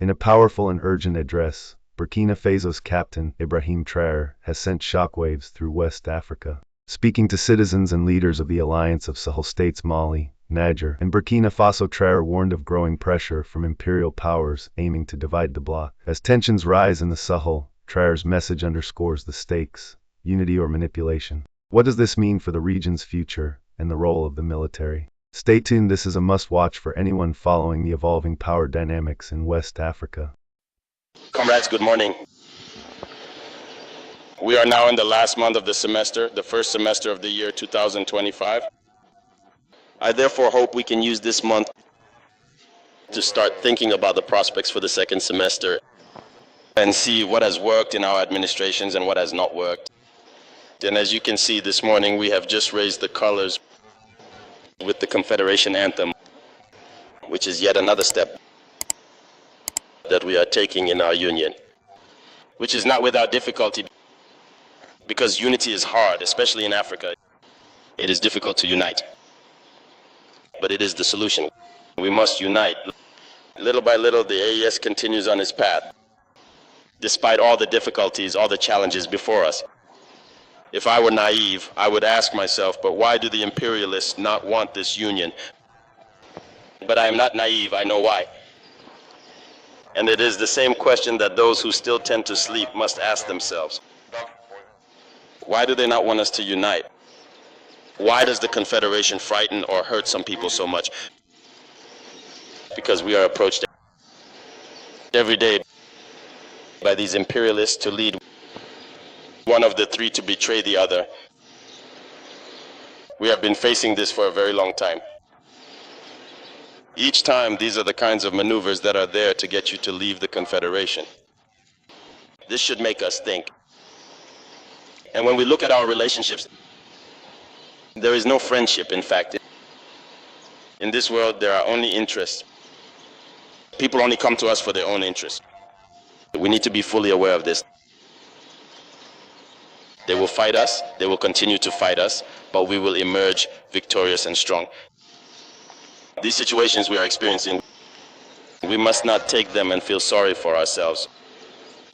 In a powerful and urgent address, Burkina Faso's captain, Ibrahim Traoré, has sent shockwaves through West Africa. Speaking to citizens and leaders of the Alliance of Sahel States Mali, Niger, and Burkina Faso, Traoré warned of growing pressure from imperial powers aiming to divide the bloc. As tensions rise in the Sahel, Traoré's message underscores the stakes: unity or manipulation. What does this mean for the region's future and the role of the military? Stay tuned, this is a must-watch for anyone following the evolving power dynamics in West Africa. Comrades, good morning. We are now in the last month of the semester, the first semester of the year 2025. I therefore hope we can use this month to start thinking about the prospects for the second semester and see what has worked in our administrations and what has not worked. And as you can see this morning, we have just raised the colors with the Confederation anthem, which is yet another step that we are taking in our union, which is not without difficulty, because unity is hard, especially in Africa. It is difficult to unite, but it is the solution. We must unite. Little by little, the AES continues on its path, despite all the difficulties, all the challenges before us. If I were naive, I would ask myself, but why do the imperialists not want this union? But I am not naive, I know why. And it is the same question that those who still tend to sleep must ask themselves. Why do they not want us to unite? Why does the Confederation frighten or hurt some people so much? Because we are approached every day by these imperialists to lead one of the three to betray the other. We have been facing this for a very long time. Each time, these are the kinds of maneuvers that are there to get you to leave the Confederation. This should make us think. And when we look at our relationships, there is no friendship, in fact. In this world, there are only interests. People only come to us for their own interests. We need to be fully aware of this. They will fight us, they will continue to fight us, but we will emerge victorious and strong. These situations we are experiencing, we must not take them and feel sorry for ourselves.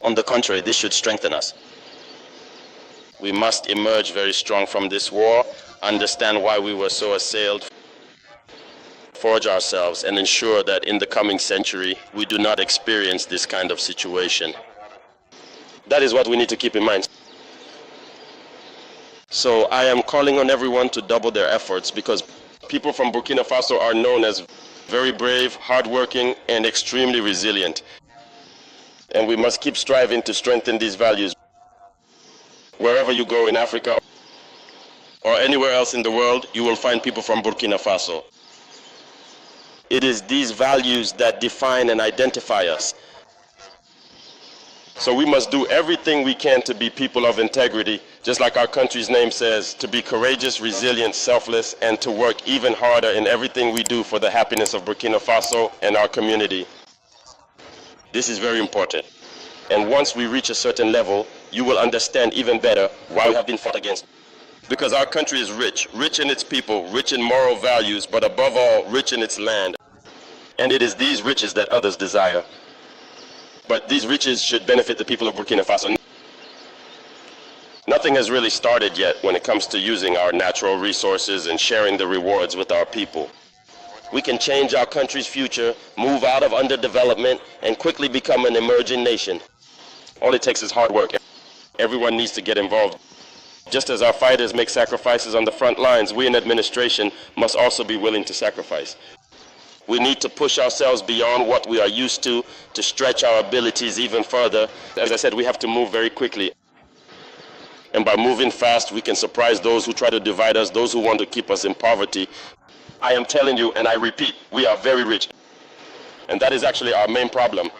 On the contrary, this should strengthen us. We must emerge very strong from this war, understand why we were so assailed, forge ourselves, and ensure that in the coming century, we do not experience this kind of situation. That is what we need to keep in mind. So I am calling on everyone to double their efforts, because people from Burkina Faso are known as very brave, hardworking, and extremely resilient. And we must keep striving to strengthen these values. Wherever you go in Africa or anywhere else in the world, you will find people from Burkina Faso. It is these values that define and identify us. So we must do everything we can to be people of integrity, just like our country's name says, to be courageous, resilient, selfless, and to work even harder in everything we do for the happiness of Burkina Faso and our community. This is very important. And once we reach a certain level, you will understand even better why we have been fought against. Because our country is rich, rich in its people, rich in moral values, but above all, rich in its land. And it is these riches that others desire. But these riches should benefit the people of Burkina Faso. Nothing has really started yet when it comes to using our natural resources and sharing the rewards with our people. We can change our country's future, move out of underdevelopment, and quickly become an emerging nation. All it takes is hard work. Everyone needs to get involved. Just as our fighters make sacrifices on the front lines, we in administration must also be willing to sacrifice. We need to push ourselves beyond what we are used to stretch our abilities even further. As I said, we have to move very quickly. And by moving fast, we can surprise those who try to divide us, those who want to keep us in poverty. I am telling you, and I repeat, we are very rich. And that is actually our main problem.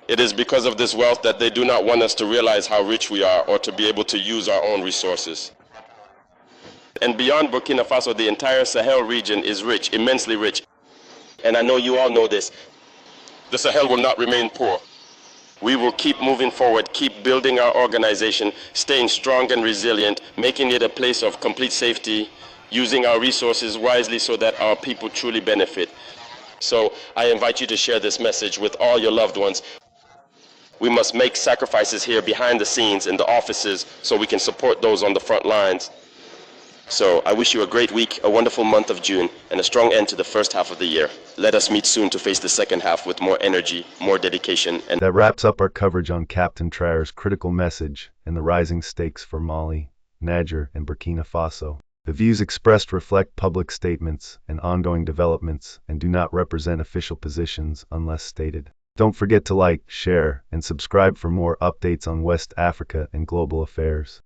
It is because of this wealth that they do not want us to realize how rich we are or to be able to use our own resources. And beyond Burkina Faso, the entire Sahel region is rich, immensely rich. And I know you all know this. The Sahel will not remain poor. We will keep moving forward, keep building our organization, staying strong and resilient, making it a place of complete safety, using our resources wisely so that our people truly benefit. So I invite you to share this message with all your loved ones. We must make sacrifices here behind the scenes in the offices so we can support those on the front lines. So I wish you a great week, a wonderful month of June, and a strong end to the first half of the year. Let us meet soon to face the second half with more energy, more dedication, and That wraps up our coverage on Captain Traoré's critical message and the rising stakes for Mali, Niger, and Burkina Faso. The views expressed reflect public statements and ongoing developments and do not represent official positions unless stated. Don't forget to like, share, and subscribe for more updates on West Africa and global affairs.